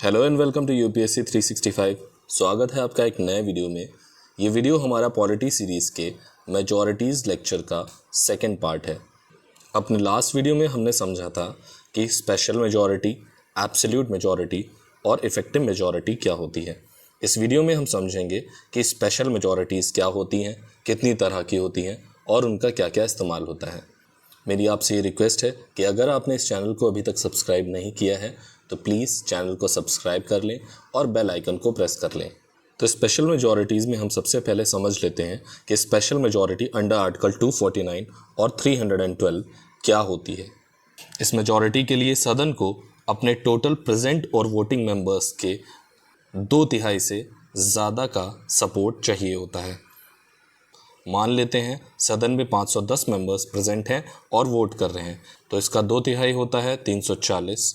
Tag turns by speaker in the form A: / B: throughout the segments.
A: Hello and welcome to UPSC 365। स्वागत है आपका एक नए वीडियो में। ये वीडियो हमारा पॉलिटी सीरीज़ के मेजॉरिटीज़ लेक्चर का सेकंड पार्ट है। अपने लास्ट वीडियो में हमने समझा था कि स्पेशल मेजॉरिटी, एब्सोल्यूट मेजॉरिटी और इफ़ेक्टिव मेजॉरिटी क्या होती है। इस वीडियो में हम समझेंगे कि स्पेशल मेजॉरिटीज़ क्या होती हैं, कितनी तरह की होती हैं और उनका क्या क्या इस्तेमाल होता है। मेरी आपसे ये रिक्वेस्ट है कि अगर आपने इस चैनल को अभी तक सब्सक्राइब नहीं किया है तो प्लीज़ चैनल को सब्सक्राइब कर लें और बेल आइकन को प्रेस कर लें। तो स्पेशल मेजॉरिटीज़ में हम सबसे पहले समझ लेते हैं कि स्पेशल मेजॉरिटी अंडर आर्टिकल 249 और 312 क्या होती है। इस मेजॉरिटी के लिए सदन को अपने टोटल प्रेजेंट और वोटिंग मेंबर्स के 2/3 से ज़्यादा का सपोर्ट चाहिए होता है। मान लेते हैं सदन में 510 मेंबर्स प्रेजेंट हैं और वोट कर रहे हैं, तो इसका 2/3 होता है 340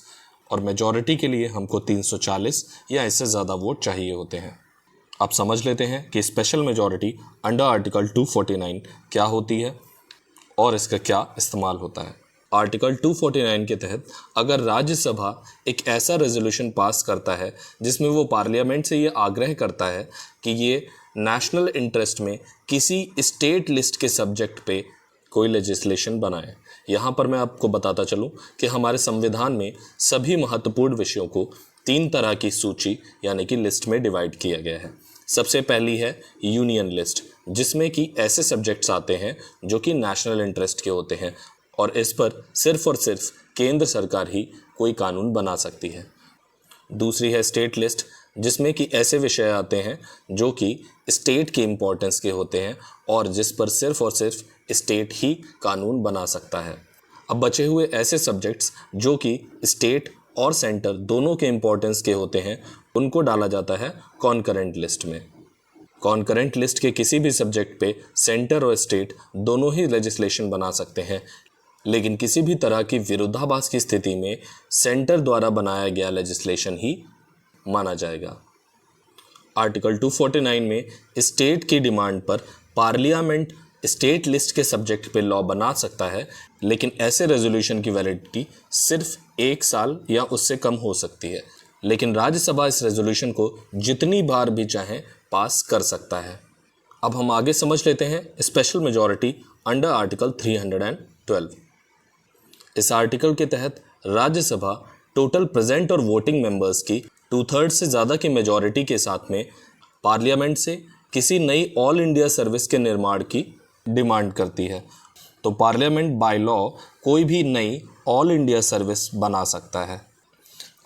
A: और मेजॉरिटी के लिए हमको 340 या इससे ज़्यादा वोट चाहिए होते हैं। अब समझ लेते हैं कि स्पेशल मेजॉरिटी अंडर आर्टिकल 249 क्या होती है और इसका क्या इस्तेमाल होता है। आर्टिकल 249 के तहत अगर राज्यसभा एक ऐसा रेजोल्यूशन पास करता है जिसमें वो पार्लियामेंट से ये आग्रह करता है कि ये नेशनल इंटरेस्ट में किसी स्टेट लिस्ट के सब्जेक्ट पे कोई लेजिस्लेशन बनाए। यहाँ पर मैं आपको बताता चलूँ कि हमारे संविधान में सभी महत्वपूर्ण विषयों को 3 तरह की सूची यानी कि लिस्ट में डिवाइड किया गया है। सबसे पहली है यूनियन लिस्ट, जिसमें कि ऐसे सब्जेक्ट्स आते हैं जो कि नेशनल इंटरेस्ट के होते हैं और इस पर सिर्फ और सिर्फ केंद्र सरकार ही कोई कानून बना सकती है। दूसरी है स्टेट लिस्ट, जिसमें कि ऐसे विषय आते हैं जो कि स्टेट के इम्पोर्टेंस के होते हैं और जिस पर सिर्फ और सिर्फ स्टेट ही कानून बना सकता है। अब बचे हुए ऐसे सब्जेक्ट्स जो कि स्टेट और सेंटर दोनों के इम्पोर्टेंस के होते हैं, उनको डाला जाता है कॉन्करेंट लिस्ट में। कॉन्करेंट लिस्ट के किसी भी सब्जेक्ट पे सेंटर और स्टेट दोनों ही लेजिस्लेशन बना सकते हैं, लेकिन किसी भी तरह की विरोधाभास की स्थिति में सेंटर द्वारा बनाया गया लेजिस्लेशन ही माना जाएगा। आर्टिकल 249 में स्टेट की डिमांड पर पार्लियामेंट स्टेट लिस्ट के सब्जेक्ट पे लॉ बना सकता है, लेकिन ऐसे रेजोल्यूशन की वैलिडिटी सिर्फ 1 साल या उससे कम हो सकती है। लेकिन राज्यसभा इस रेजोल्यूशन को जितनी बार भी चाहे पास कर सकता है। अब हम आगे समझ लेते हैं स्पेशल मेजॉरिटी अंडर आर्टिकल 312। इस आर्टिकल के तहत राज्यसभा टोटल प्रेजेंट और वोटिंग मेंबर्स की 2/3 से ज़्यादा की मेजॉरिटी के साथ में पार्लियामेंट से किसी नई ऑल इंडिया सर्विस के निर्माण की डिमांड करती है। तो पार्लियामेंट बाय लॉ कोई भी नई ऑल इंडिया सर्विस बना सकता है।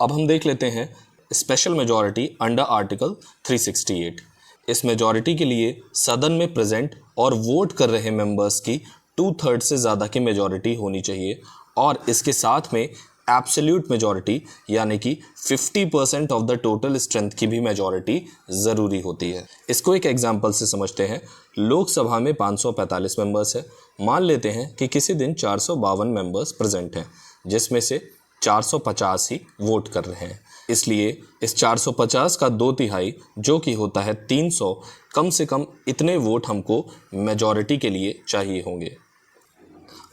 A: अब हम देख लेते हैं स्पेशल मेजॉरिटी अंडर आर्टिकल 368। इस मेजॉरिटी के लिए सदन में प्रेजेंट और वोट कर रहे मेंबर्स की 2/3 से ज़्यादा की मेजॉरिटी होनी चाहिए और इसके साथ में एब्सोल्यूट मेजॉरिटी यानी कि 50% ऑफ द टोटल स्ट्रेंथ की भी मेजॉरिटी ज़रूरी होती है। इसको एक एग्जांपल से समझते हैं। लोकसभा में 545 मेंबर्स है। मान लेते हैं कि किसी दिन 452 मेंबर्स प्रेजेंट हैं, जिसमें से 450 ही वोट कर रहे हैं। इसलिए इस 450 का 2/3 जो कि होता है 300, कम से कम इतने वोट हमको मेजॉरिटी के लिए चाहिए होंगे।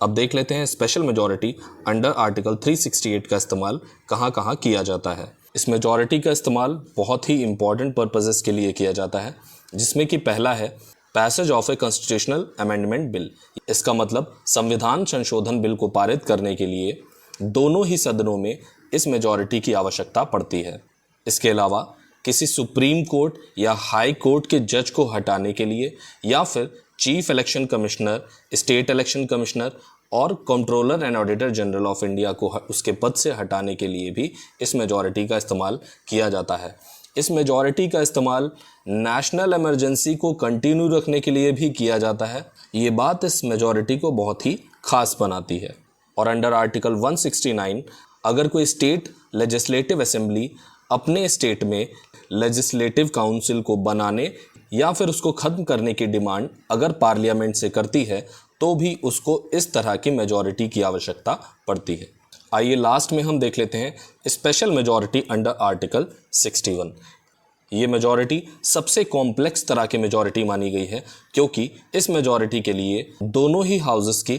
A: अब देख लेते हैं स्पेशल मेजॉरिटी अंडर आर्टिकल 368 का इस्तेमाल कहाँ कहाँ किया जाता है। इस मेजॉरिटी का इस्तेमाल बहुत ही इंपॉर्टेंट पर्पसेस के लिए किया जाता है, जिसमें कि पहला है passage of a constitutional amendment bill. इसका मतलब संविधान संशोधन बिल को पारित करने के लिए दोनों ही सदनों में इस मेजॉरिटी की आवश्यकता पड़ती है। इसके अलावा किसी सुप्रीम कोर्ट या हाई कोर्ट के जज को हटाने के लिए या फिर chief election commissioner, state election commissioner और controller and auditor general of India को उसके पद से हटाने के लिए भी इस मेजॉरिटी का इस्तेमाल किया जाता है। इस मेजॉरिटी का इस्तेमाल नेशनल इमरजेंसी को कंटिन्यू रखने के लिए भी किया जाता है। ये बात इस मेजॉरिटी को बहुत ही खास बनाती है। और अंडर आर्टिकल 169 अगर कोई स्टेट लेजिस्लेटिव असेंबली अपने स्टेट में लेजिस्लेटिव काउंसिल को बनाने या फिर उसको ख़त्म करने की डिमांड अगर पार्लियामेंट से करती है तो भी उसको इस तरह की मेजॉरिटी की आवश्यकता पड़ती है। आइए लास्ट में हम देख लेते हैं स्पेशल मेजॉरिटी अंडर आर्टिकल 61। ये मेजॉरिटी सबसे कॉम्प्लेक्स तरह की मेजॉरिटी मानी गई है, क्योंकि इस मेजॉरिटी के लिए दोनों ही हाउसेस की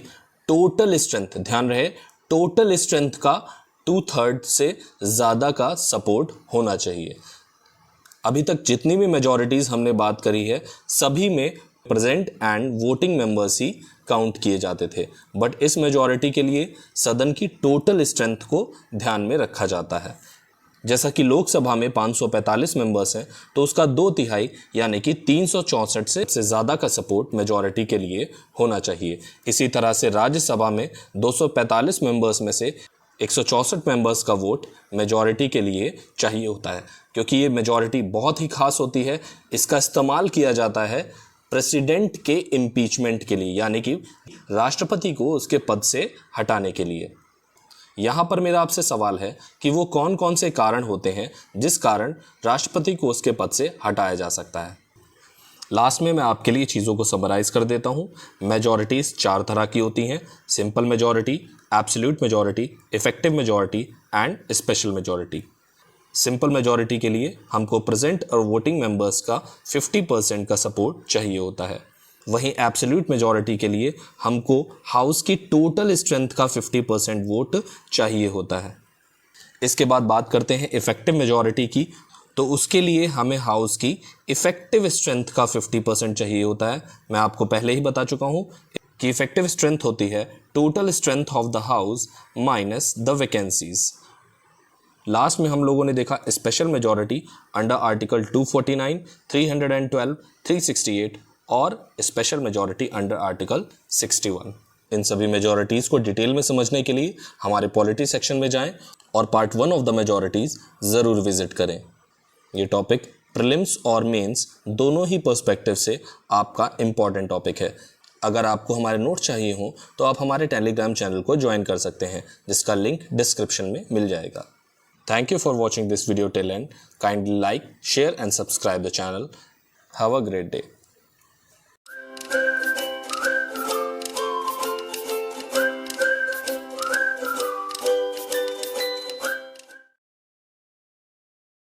A: टोटल स्ट्रेंथ, ध्यान रहे टोटल स्ट्रेंथ का 2/3 से ज़्यादा का सपोर्ट होना चाहिए। अभी तक जितनी भी मेजॉरिटीज़ हमने बात करी है सभी में present and voting members he count किए जाते थे, बट इस मेजॉरिटी के लिए सदन की टोटल स्ट्रेंथ को ध्यान में रखा जाता है। जैसा कि लोकसभा में 545 मेंबर्स हैं तो उसका 2/3 यानी कि 364 से ज़्यादा का सपोर्ट मेजॉरिटी के लिए होना चाहिए। इसी तरह से राज्यसभा में 245 मेंबर्स में से 164 मेंबर्स का वोट मेजॉरिटी के लिए चाहिए होता है। क्योंकि ये मेजॉरिटी बहुत ही खास होती है, इसका इस्तेमाल किया जाता है प्रेसिडेंट के इम्पीचमेंट के लिए, यानी कि राष्ट्रपति को उसके पद से हटाने के लिए। यहाँ पर मेरा आपसे सवाल है कि वो कौन कौन से कारण होते हैं जिस कारण राष्ट्रपति को उसके पद से हटाया जा सकता है। लास्ट में मैं आपके लिए चीज़ों को समराइज़ कर देता हूँ। मेजॉरिटीज़ 4 तरह की होती हैं: simple majority, absolute majority, effective majority and special majority. Simple majority के लिए हमको प्रेजेंट और वोटिंग मेंबर्स का 50% का सपोर्ट चाहिए होता है। वहीं एब्सोल्यूट मेजॉरिटी के लिए हमको हाउस की टोटल स्ट्रेंथ का 50% वोट चाहिए होता है। इसके बाद बात करते हैं इफेक्टिव मेजॉरिटी की, तो उसके लिए हमें हाउस की इफेक्टिव स्ट्रेंथ का 50% चाहिए होता है। मैं आपको पहले ही बता चुका हूँ कि इफेक्टिव स्ट्रेंथ होती है total strength of the house minus the vacancies. Last में हम लोगों ने देखा स्पेशल मेजॉरिटी अंडर आर्टिकल 249, 312, 368 और स्पेशल मेजॉरिटी अंडर आर्टिकल 61। इन सभी मेजॉरिटीज़ को डिटेल में समझने के लिए हमारे पॉलिटी सेक्शन में जाएं और पार्ट 1 ऑफ द मेजॉरिटीज़ ज़रूर विजिट करें। ये टॉपिक प्रीलिम्स और मेंस दोनों ही पर्सपेक्टिव से आपका इम्पॉर्टेंट टॉपिक है। अगर आपको हमारे नोट चाहिए हो तो आप हमारे टेलीग्राम चैनल को ज्वाइन कर सकते हैं, जिसका लिंक डिस्क्रिप्शन में मिल जाएगा। Thank you for watching this video till end. Kindly like, share and subscribe the channel. Have a great day.